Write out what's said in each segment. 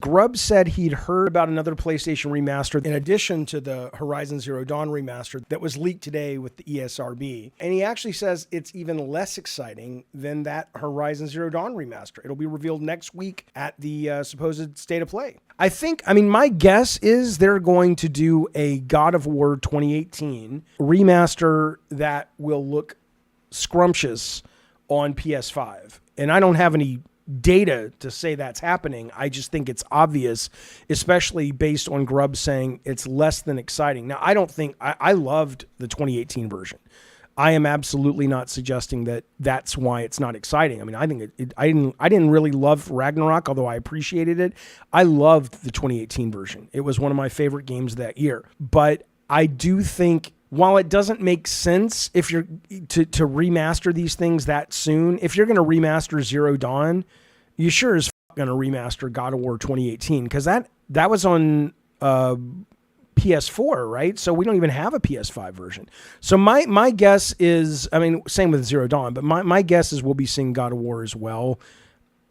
Grubb said he'd heard about another PlayStation remaster in addition to the Horizon Zero Dawn remaster that was leaked today with the ESRB. And he actually says it's even less exciting than that Horizon Zero Dawn remaster. It'll be revealed next week at the supposed State of Play. My guess is they're going to do a God of War 2018 remaster that will look scrumptious on PS5. And I don't have any data to say that's happening. I just think it's obvious, especially based on Grubb saying it's less than exciting. Now, I loved the 2018 version. I am absolutely not suggesting that that's why it's not exciting. I mean, I think I didn't really love Ragnarok, although I appreciated it. I loved the 2018 version. It was one of my favorite games that year. But I do think while it doesn't make sense if you're to remaster these things that soon, if you're going to remaster Zero Dawn, you sure as going to remaster God of War 2018 because that was on PS4, right? So we don't even have a PS5 version. So my guess is, I mean, same with Zero Dawn, but my guess is we'll be seeing God of War as well.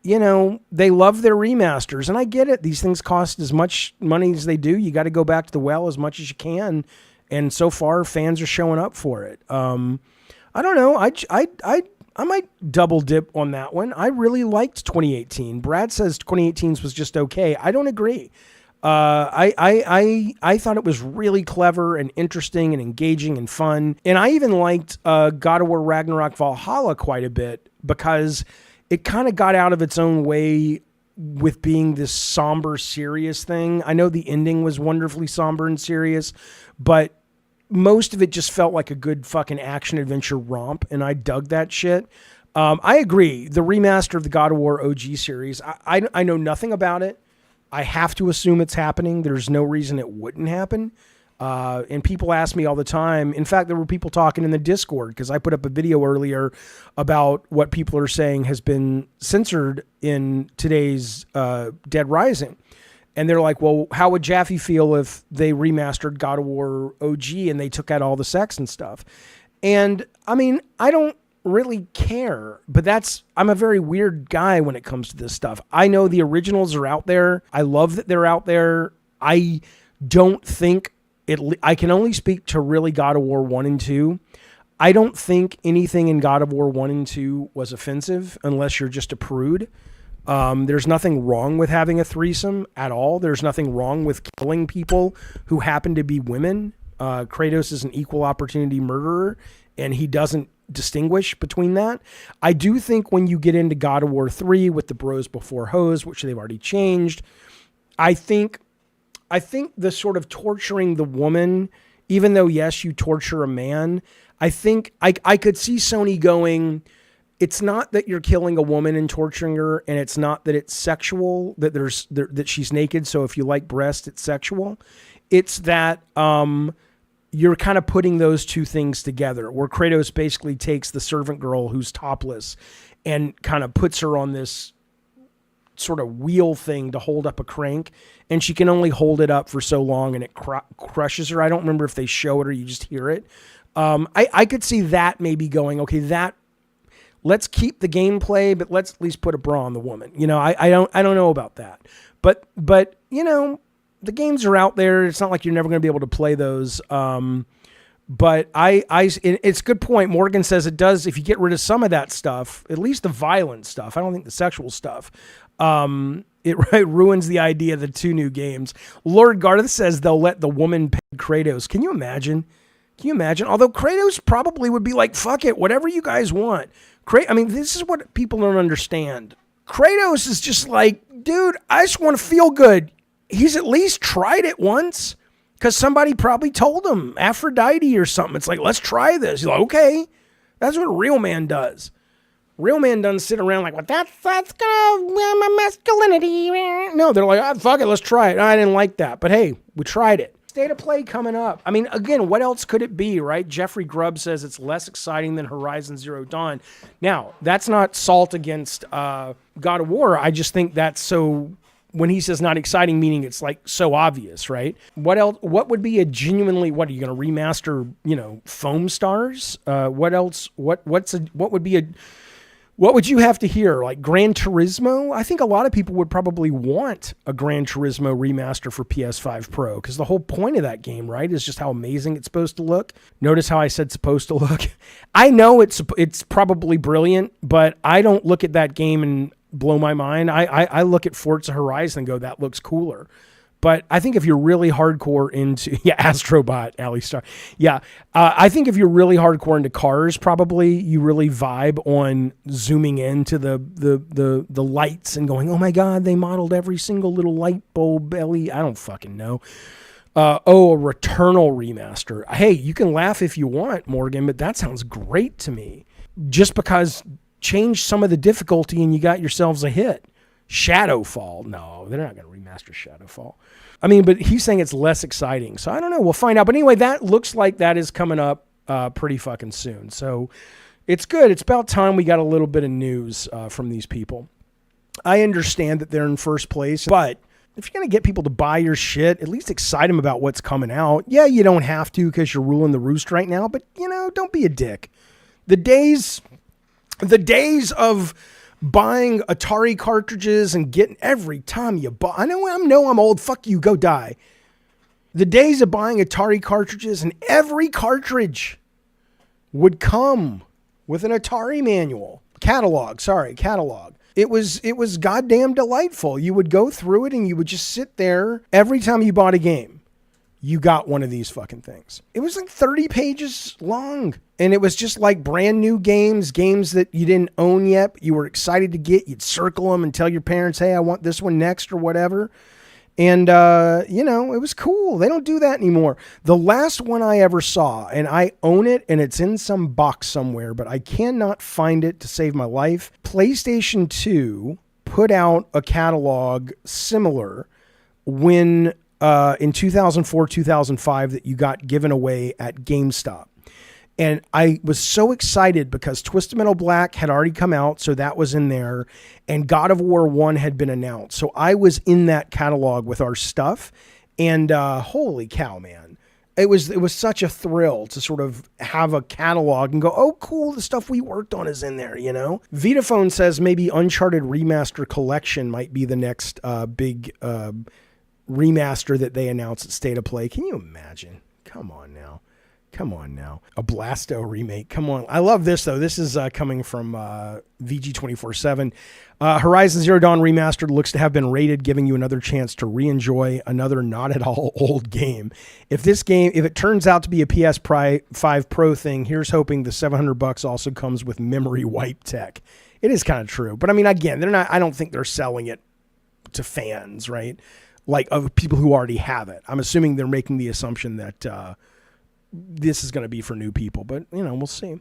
You know, they love their remasters, and I get it. These things cost as much money as they do. You got to go back to the well as much as you can, and so far, fans are showing up for it. I don't know. I might double dip on that one. I really liked 2018. Brad says 2018's was just okay. I don't agree. I thought it was really clever and interesting and engaging and fun. And I even liked God of War Ragnarok Valhalla quite a bit because it kind of got out of its own way with being this somber, serious thing. I know the ending was wonderfully somber and serious, but most of it just felt like a good fucking action adventure romp, and I dug that shit. I agree. The remaster of the God of War OG series, I know nothing about it. I have to assume it's happening. There's no reason it wouldn't happen. And people ask me all the time. In fact, there were people talking in the Discord because I put up a video earlier about what people are saying has been censored in today's Dead Rising. And they're like, well, how would Jaffe feel if they remastered God of War OG and they took out all the sex and stuff? And I mean, I don't really care, but I'm a very weird guy when it comes to this stuff. I know the originals are out there. I love that they're out there. I don't think I can only speak to really God of War 1 and 2. I don't think anything in God of War 1 and 2 was offensive unless you're just a prude. There's nothing wrong with having a threesome at all. There's nothing wrong with killing people who happen to be women. Kratos is an equal opportunity murderer, and he doesn't distinguish between that. I do think when you get into God of War 3 with the bros before hoes, which they've already changed, I think the sort of torturing the woman, even though, yes, you torture a man, I think I could see Sony going, it's not that you're killing a woman and torturing her, and it's not that it's sexual, that she's naked, so if you like breasts, it's sexual. It's that you're kind of putting those two things together, where Kratos basically takes the servant girl who's topless and kind of puts her on this sort of wheel thing to hold up a crank, and she can only hold it up for so long, and it crushes her. I don't remember if they show it or you just hear it. I could see that maybe going, okay, let's keep the gameplay, but let's at least put a bra on the woman. You know, I don't know about that, but you know, the games are out there. It's not like you're never going to be able to play those. But it's a good point. Morgan says it does. If you get rid of some of that stuff, at least the violent stuff, I don't think the sexual stuff, it ruins the idea of the two new games. Lord Garth says they'll let the woman peg Kratos. Can you imagine? Although Kratos probably would be like, fuck it, whatever you guys want. I mean, this is what people don't understand. Kratos is just like, dude, I just want to feel good. He's at least tried it once because somebody probably told him, Aphrodite or something. It's like, let's try this. He's like, okay. That's what a real man does. Real man doesn't sit around like, well, that's gonna my masculinity. No, they're like, fuck it, let's try it. I didn't like that, but hey, we tried it. State of Play coming up. I mean, again, what else could it be, right? Jeffrey Grubb says it's less exciting than Horizon Zero Dawn. Now, that's not salt against God of War. I just think that's so, when he says not exciting, meaning it's like so obvious, right? What else? What would be a genuinely, what are you going to remaster, you know, Foam Stars? What else? What would be What would you have to hear? Like Gran Turismo? I think a lot of people would probably want a Gran Turismo remaster for PS5 Pro because the whole point of that game, right, is just how amazing it's supposed to look. Notice how I said supposed to look? I know it's probably brilliant, but I don't look at that game and blow my mind. I look at Forza Horizon and go, that looks cooler. But I think if you're really hardcore into, Astrobot, Ally Star. I think if you're really hardcore into cars, probably you really vibe on zooming into the lights and going, oh my God, they modeled every single little light bulb, LED. I don't fucking know. A Returnal remaster. Hey, you can laugh if you want, Morgan, but that sounds great to me. Just because change some of the difficulty and you got yourselves a hit. Shadowfall. No, they're not going to remaster Shadowfall. I mean, but he's saying it's less exciting. So I don't know. We'll find out. But anyway, that looks like that is coming up pretty fucking soon. So it's good. It's about time we got a little bit of news from these people. I understand that they're in first place, but if you're going to get people to buy your shit, at least excite them about what's coming out. Yeah, you don't have to because you're ruling the roost right now, but, don't be a dick. The days of buying Atari cartridges and getting every time you buy. I know I'm old. Fuck you. Go die. The days of buying Atari cartridges and every cartridge would come with an Atari manual. Catalog. It was goddamn delightful. You would go through it and you would just sit there every time you bought a game. You got one of these fucking things. It was like 30 pages long. And it was just like brand new games that you didn't own yet, but you were excited to get. You'd circle them and tell your parents, hey, I want this one next or whatever. And, it was cool. They don't do that anymore. The last one I ever saw, and I own it, and it's in some box somewhere, but I cannot find it to save my life. PlayStation 2 put out a catalog similar when in 2004, 2005 that you got given away at GameStop. And I was so excited because Twisted Metal Black had already come out, so that was in there, and God of War 1 had been announced. So I was in that catalog with our stuff, and holy cow, man. It was such a thrill to sort of have a catalog and go, oh, cool, the stuff we worked on is in there, Vitaphone says maybe Uncharted Remaster Collection might be the next big remaster that they announced at State of Play. Can you imagine? Come on now. A Blasto remake. Come on. I love this, though. This is coming from VG247. Horizon Zero Dawn Remastered looks to have been rated, giving you another chance to re-enjoy another not at all old game. If it turns out to be a PS5 Pro thing, here's hoping the $700 also comes with memory wipe tech. It is kind of true. But I mean, again, I don't think they're selling it to fans, right? Like of people who already have it. I'm assuming they're making the assumption that this is going to be for new people, but we'll see.